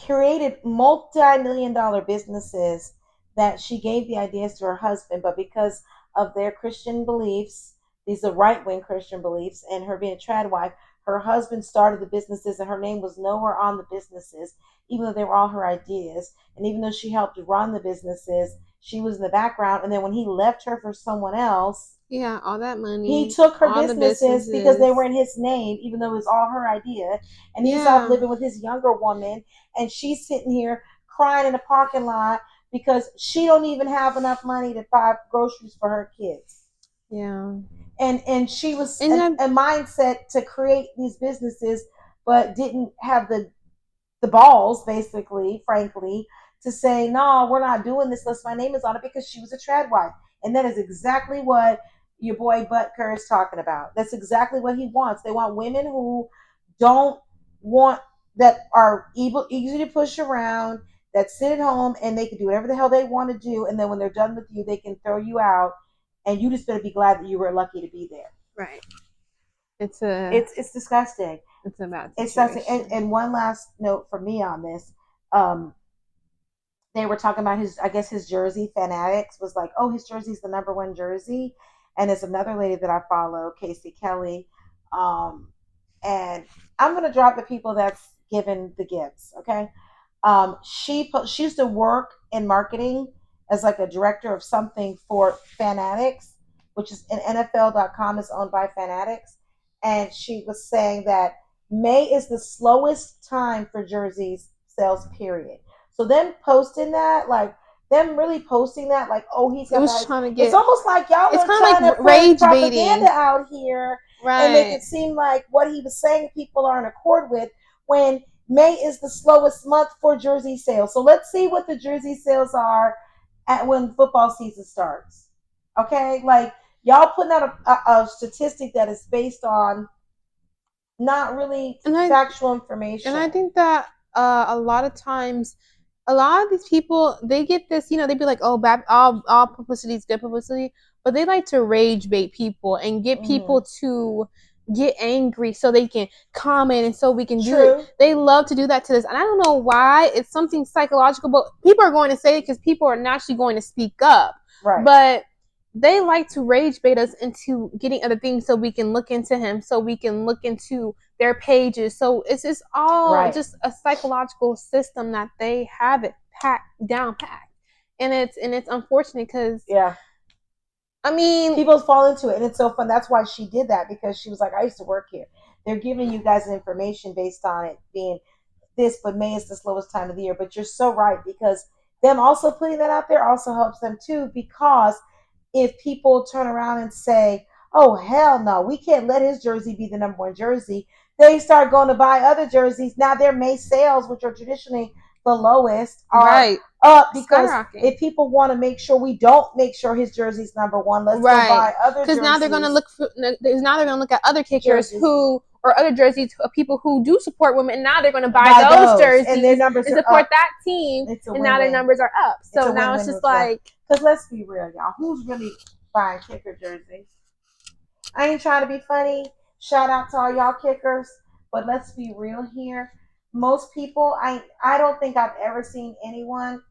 created multi-million-dollar businesses that she gave the ideas to her husband, but because of their Christian beliefs, these are right-wing Christian beliefs, and her being a trad wife, her husband started the businesses, and her name was nowhere on the businesses, even though they were all her ideas. And even though she helped run the businesses, she was in the background. And then when he left her for someone else, all that money, he took her businesses because they were in his name, even though it was all her idea. And he's off living with his younger woman, and she's sitting here crying in the parking lot because she don't even have enough money to buy groceries for her kids. Yeah. And she was a mindset to create these businesses, but didn't have the balls, basically, frankly, to say, no, we're not doing this unless my name is on it because she was a trad wife. And that is exactly what your boy Butker is talking about. That's exactly what he wants. They want women who don't want, that are easy to push around, that sit at home and they can do whatever the hell they want to do. And then when they're done with you, they can throw you out. And you just better be glad that you were lucky to be there. Right. It's disgusting. It's a bad situation. It's disgusting. And one last note for me on this. They were talking about his jersey. Fanatics was like, oh, his jersey's the number one jersey. And it's another lady that I follow, Casey Kelly. And I'm going to drop the people that's given the gifts, okay? She used to work in marketing as like a director of something for Fanatics, which is NFL.com is owned by Fanatics. And she was saying that May is the slowest time for jerseys sales, period. So them posting that, like them really posting that, like, oh, he's got that. Trying to get, it's almost like y'all it's were trying like to rage put propaganda baiting out here, right, and make it seem like what he was saying people are in accord with, when May is the slowest month for jersey sales. So let's see what the jersey sales are at when football season starts. Okay, like y'all putting out a statistic that is based on not really factual information. And I think that a lot of times, a lot of these people, they get this, they'd be like, oh, all publicity is good publicity, but they like to rage bait people and get people to get angry so they can comment and so we can do it. They love to do that to us. And I don't know why. It's something psychological, but people are going to say it because people are naturally going to speak up. Right. But they like to rage bait us into getting other things so we can look into him, so we can look into their pages. So it's just all just a psychological system that they have it down packed. And it's unfortunate because I mean, people fall into it, and it's so fun. That's why she did that, because she was like, I used to work here. They're giving you guys information based on it being this, but May is the slowest time of the year. But you're so right, because them also putting that out there also helps them too, because if people turn around and say, oh, hell no, we can't let his jersey be the number one jersey, they start going to buy other jerseys. Now their May sales, which are traditionally the lowest, are up, because if people want to make sure we don't make sure his jersey's number one, let's go buy other jerseys. Because now they're going to look at other kickers or other jerseys of people who do support women, and now they're going to buy those jerseys and their numbers and support that team, and now their numbers are up. So now it's just like, because let's be real, y'all, who's really buying kicker jerseys? I ain't trying to be funny. Shout out to all y'all kickers, but let's be real here. Most people, I don't think I've ever seen anyone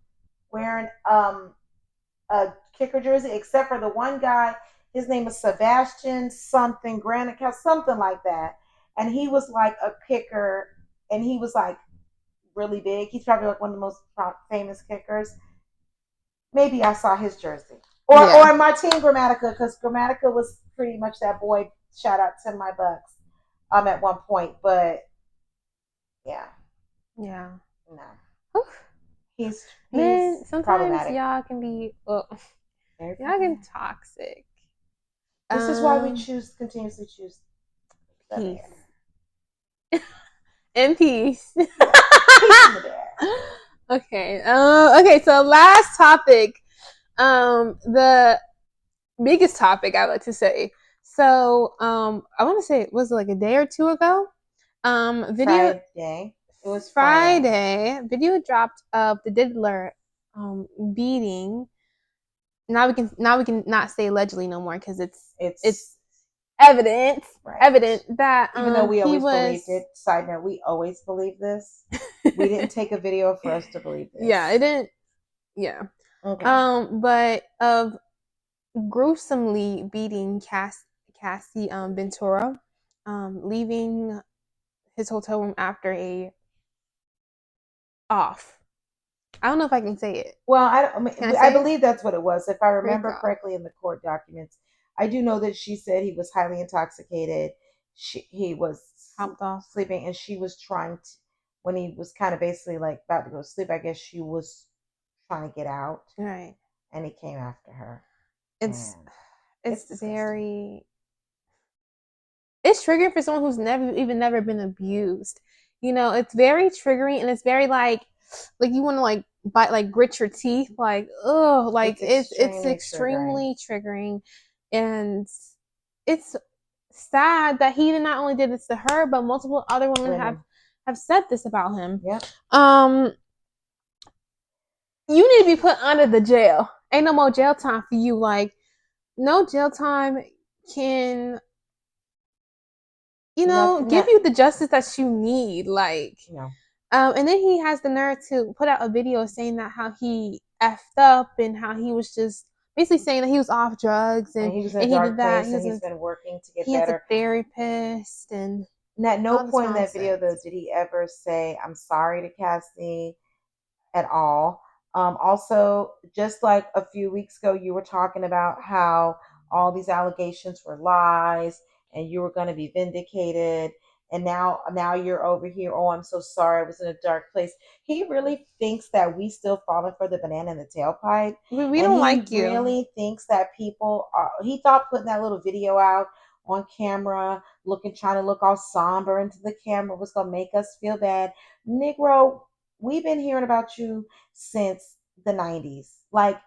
wearing a kicker jersey except for the one guy. His name is Sebastian something, Granite, something like that. And he was like a kicker, and he was like really big. He's probably like one of the most famous kickers. Maybe I saw his jersey. Or Martin Grammatica, because Grammatica was pretty much that boy. Shout out to my Bucks at one point. But yeah. No. He's sometimes problematic. Y'all can be y'all can toxic. This is why we continuously choose peace. And peace. Peace in the bear. Okay. Okay, so last topic. The biggest topic I like to say. So I want to say, was it like a day or two ago? Video. Friday. It was Friday. Video dropped of the Diddler beating. Now we can not say allegedly no more, because it's evident that even though we always believed it. Side note, we always believe this. We didn't take a video for us to believe this. Yeah, it didn't. Yeah. Okay. But of gruesomely beating Cassie Ventura, leaving his hotel room after a off. I don't know if I can say it. Well, I believe that's what it was. If I remember correctly in the court documents, I do know that she said he was highly intoxicated. He was sleeping, and she was trying to, when he was kind of basically like about to go to sleep, I guess she was trying to get out. Right. And he came after her. It's very... It's triggering for someone who's never been abused. It's very triggering, and it's very like... like you want to like bite, like grit your teeth, like oh, like it's extremely triggering, and it's sad that he not only did this to her, but multiple other women have said this about him. Yep. You need to be put under the jail. Ain't no more jail time for you. Like, no jail time can, give you the justice that you need. Like, and then he has the nerve to put out a video saying that how he effed up and how he was just basically saying that he was off drugs and he was in a dark place and he's been working to get better. He has a therapist and at no point in that video though did he ever say I'm sorry to Cassie at all. Also, just like a few weeks ago, you were talking about how all these allegations were lies and you were going to be vindicated. And now you're over here. Oh, I'm so sorry. I was in a dark place. He really thinks that we still falling for the banana in the tailpipe. We don't like you. He really thinks that people are. He thought putting that little video out on camera, trying to look all somber into the camera was going to make us feel bad. Negro, we've been hearing about you since the 90s. Like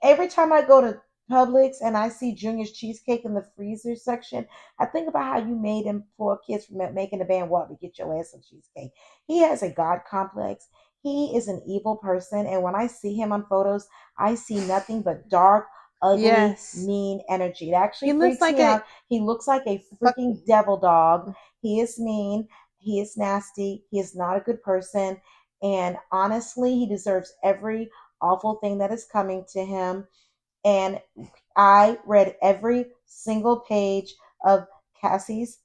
every time I go to Publix and I see Junior's cheesecake in the freezer section, I think about how you made him poor kids from making the band walk to get your ass some cheesecake. He has a God complex. He is an evil person. And when I see him on photos, I see nothing but dark, ugly, mean energy. It actually freaks me out. He looks like a freaking devil dog. He is mean. He is nasty. He is not a good person. And honestly, he deserves every awful thing that is coming to him. And I read every single page of Cassie's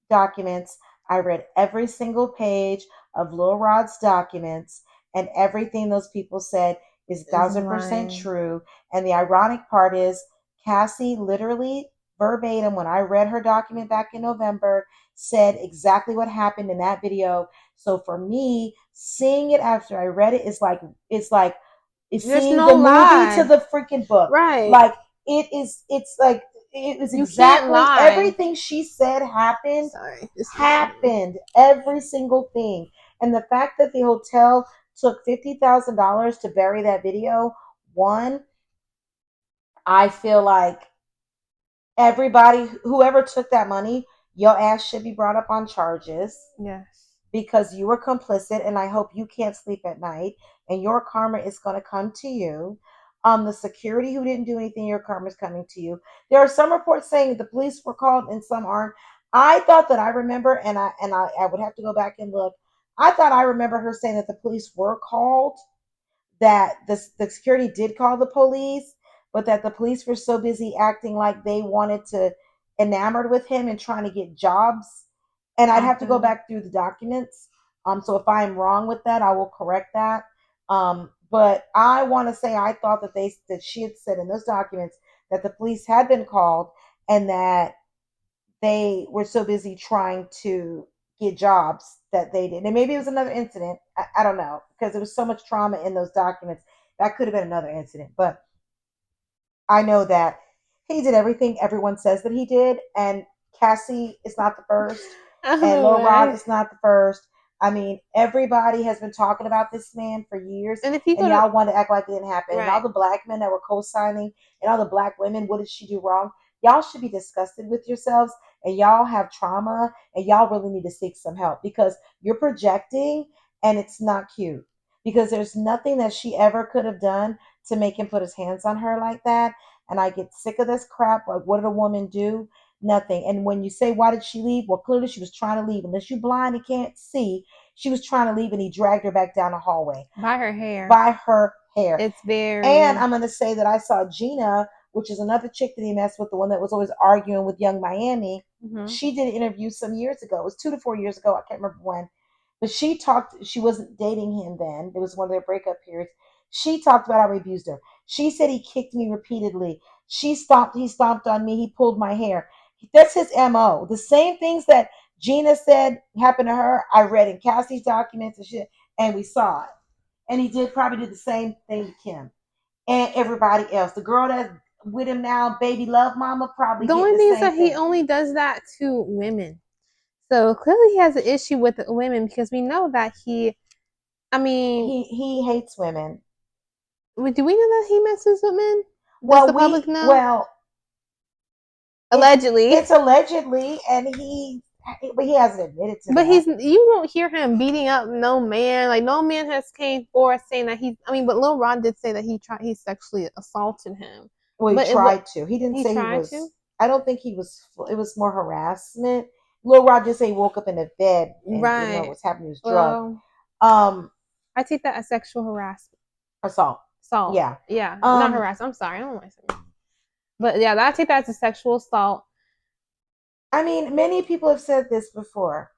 documents. I read every single page of Lil Rod's documents, and everything those people said is 1,000% true. And the ironic part is Cassie literally verbatim, when I read her document back in November, said exactly what happened in that video. So for me, seeing it after I read it is like it's seeing the movie to the freaking book. Right. Like it's like it was exactly everything she said happened. Happened. Every single thing. And the fact that the hotel took $50,000 to bury that video, one, I feel like everybody, whoever took that money, your ass should be brought up on charges. Yes. Because you were complicit, and I hope you can't sleep at night, and your karma is going to come to you. The security who didn't do anything, your karma is coming to you. There are some reports saying the police were called and some aren't. I thought that I remember, and I would have to go back and look. I thought I remember her saying that the police were called, that the security did call the police, but that the police were so busy acting like they wanted to enamored with him and trying to get jobs. And I'd have to go back through the documents. So if I'm wrong with that, I will correct that. But I want to say I thought that she had said in those documents that the police had been called and that they were so busy trying to get jobs that they did. And maybe it was another incident. I don't know, because there was so much trauma in those documents. That could have been another incident. But I know that he did everything everyone says that he did. And Cassie is not the first. And Lil Rod is not the first. I mean, everybody has been talking about this man for years, and y'all want to act like it didn't happen. Right. And all the black men that were co-signing, and all the black women, what did she do wrong? Y'all should be disgusted with yourselves, and y'all have trauma, and y'all really need to seek some help, because you're projecting, and it's not cute. Because there's nothing that she ever could have done to make him put his hands on her like that. And I get sick of this crap. Like, what did a woman do? Nothing. And when you say, why did she leave? Well, clearly she was trying to leave. Unless you're blind and can't see, she was trying to leave, and he dragged her back down the hallway. By her hair. By her hair. It's very... And I'm going to say that I saw Gina, which is another chick that he messed with, the one that was always arguing with Young Miami. Mm-hmm. She did an interview some years ago. It was 2 to 4 years ago. I can't remember when. But she wasn't dating him then. It was one of their breakup periods. She talked about how he abused her. She said he kicked me repeatedly. He stomped on me. He pulled my hair. That's his MO. The same things that Gina said happened to her, I read in Cassie's documents and shit, and we saw it. And he probably did the same thing to Kim and everybody else. The girl that's with him now, baby love mama, probably the only thing is that he only does that to women. So clearly he has an issue with women, because we know that he I mean, he hates women. do we know that he messes with men? Does the public know? Allegedly, it's allegedly, and but he hasn't admitted to but that. you won't hear him beating up no man. Like no man has came forth saying that he's. I mean, but Lil Ron did say that he sexually assaulted him. Well, but he tried to. He didn't say he was. To? I don't think he was. It was more harassment. Lil Ron just say he woke up in the bed and didn't know what was happening. He was drugged. I take that as sexual harassment. Assault. Yeah. Yeah. Not harassment. I'm sorry. I don't know why I said. But yeah, I take that as a sexual assault. I mean, many people have said this before.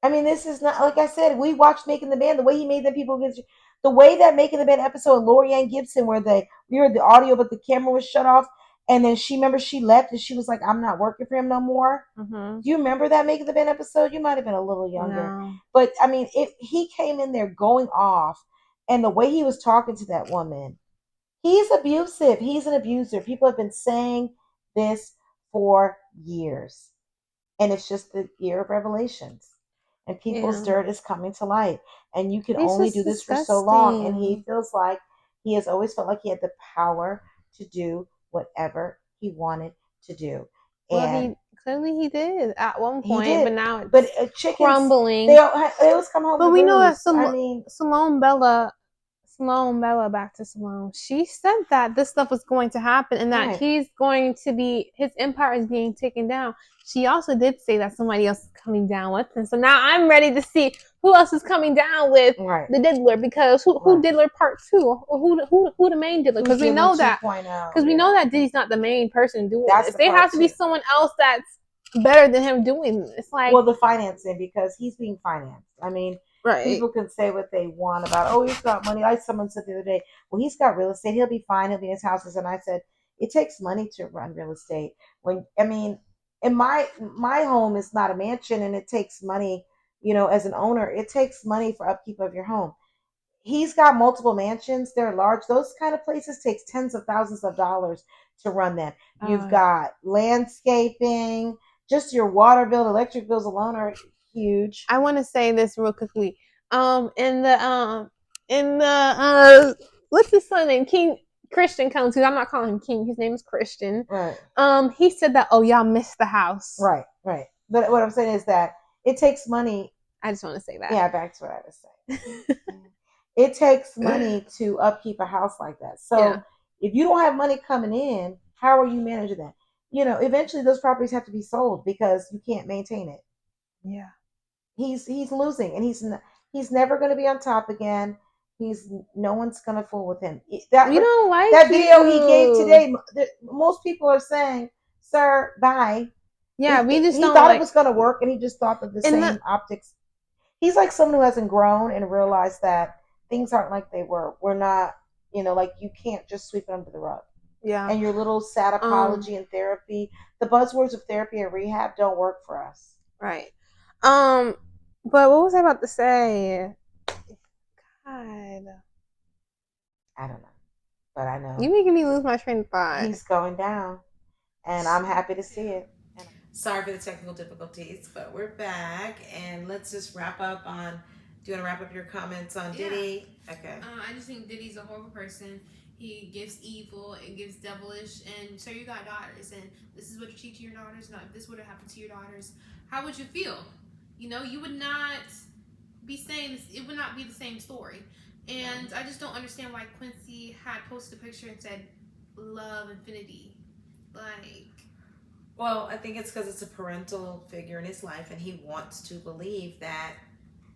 I mean, this is not, like I said, we watched Making the Band, the way he made the people get, the way that Making the Band episode, Lorianne Gibson, where we heard the audio, but the camera was shut off. And then she left and she was like, I'm not working for him no more. Mm-hmm. Do you remember that Making the Band episode? You might have been a little younger. No. But I mean, he came in there going off, and the way he was talking to that woman, he's abusive. He's an abuser. People have been saying this for years. And it's just the year of revelations. And people's dirt is coming to light. And you can only do this for so long. And he feels like he has always felt like he had the power to do whatever he wanted to do. And clearly he did at one point, but now it's chickens, crumbling. They always come home. But we know that Sloan Bella, back to Sloan, she said that this stuff was going to happen and that his empire is being taken down. She also did say that somebody else is coming down with him. So now I'm ready to see who else is coming down with the diddler, because who diddler part 2? Or who the main diddler? Because we know that Diddy's not the main person doing this. There has to be someone else that's better than him doing this. Like, well, the financing, because he's being financed. I mean, people can say what they want about, he's got money. Like someone said the other day, well, he's got real estate. He'll be fine. He'll be in his houses. And I said, it takes money to run real estate. In my home is not a mansion, and it takes money, as an owner, it takes money for upkeep of your home. He's got multiple mansions. They're large. Those kind of places takes tens of thousands of dollars to run them. You've got landscaping, just your water bill, electric bills alone are huge. I want to say this real quickly. What's his son name? King Christian comes, because I'm not calling him King. His name is Christian. Right. He said that, y'all missed the house. Right. But what I'm saying is that it takes money. I just want to say that. Yeah, back to what I was saying. It takes money to upkeep a house like that. So if you don't have money coming in, how are you managing that? Eventually those properties have to be sold because you can't maintain it. Yeah. He's losing, and he's never going to be on top again. No one's going to fool with him. That video he gave today, most people are saying, "Sir, bye." Yeah, he thought it was going to work, and he just thought that the same optics. He's like someone who hasn't grown and realized that things aren't like they were. We're not, like you can't just sweep it under the rug. Yeah. And your little sad apology and therapy, the buzzwords of therapy and rehab don't work for us. Right. But what was I about to say? God. I don't know. But I know. You're making me lose my train of thought. He's going down. And I'm happy to see it. Sorry for the technical difficulties, but we're back, and let's just wrap up on. Do you want to wrap up your comments on Diddy? Okay. I just think Diddy's a horrible person. He gives evil and gives devilish, and so you got daughters, and this is what you teach your daughters. Now, if this would have happened to your daughters, how would you feel? You would not be saying this. It would not be the same story. And I just don't understand why Quincy had posted a picture and said, "Love infinity," like. Well, I think it's because it's a parental figure in his life, and he wants to believe that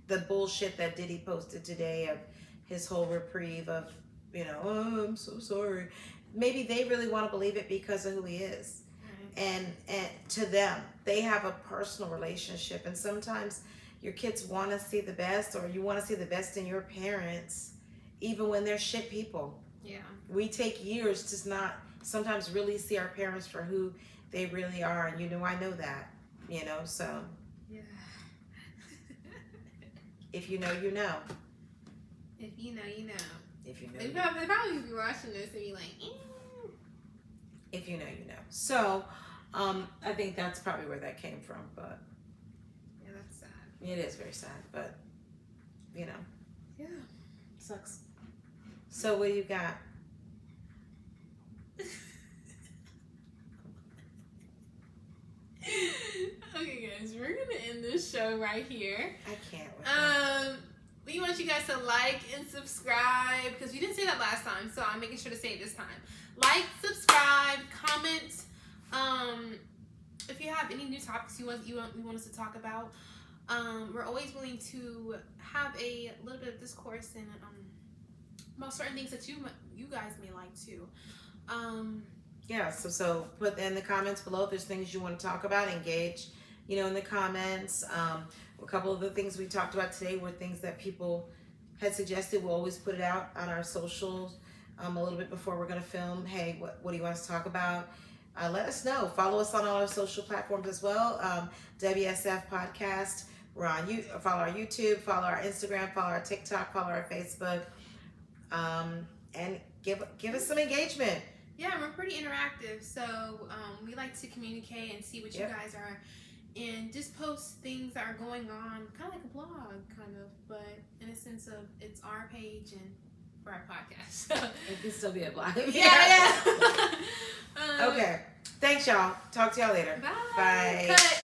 the bullshit that Diddy posted today of his whole reprieve of, I'm so sorry. Maybe they really want to believe it because of who he is. And to them, they have a personal relationship. And sometimes your kids want to see the best, or you want to see the best in your parents, even when they're shit people. Yeah. We take years to not sometimes really see our parents for who they really are, and I know that, so. Yeah. If you know, you know. If you know, you know. If you know, they probably be watching this and be like, If you know, you know. So, I think that's probably where that came from, but. Yeah, that's sad. It is very sad, but, Yeah. Sucks. So what do you got? Okay, guys, we're gonna end this show right here. I can't. We want you guys to like and subscribe because we didn't say that last time, so I'm making sure to say it this time. Like, subscribe, comment. If you have any new topics you want us to talk about, we're always willing to have a little bit of discourse and about certain things that you guys may like too. Yeah, so put in the comments below if there's things you want to talk about. Engage, in the comments. A couple of the things we talked about today were things that people had suggested. We'll always put it out on our socials a little bit before we're going to film. Hey, what do you want us to talk about? Let us know. Follow us on all our social platforms as well. WSF Podcast. We're on follow our YouTube, follow our Instagram, follow our TikTok, follow our Facebook, and give us some engagement. Yeah, we're pretty interactive, so we like to communicate and see what you guys are, and just post things that are going on, kind of like a blog, but in a sense of it's our page and for our podcast. It can still be a blog. Yeah. Okay. Thanks, y'all. Talk to y'all later. Bye. Bye. Cut.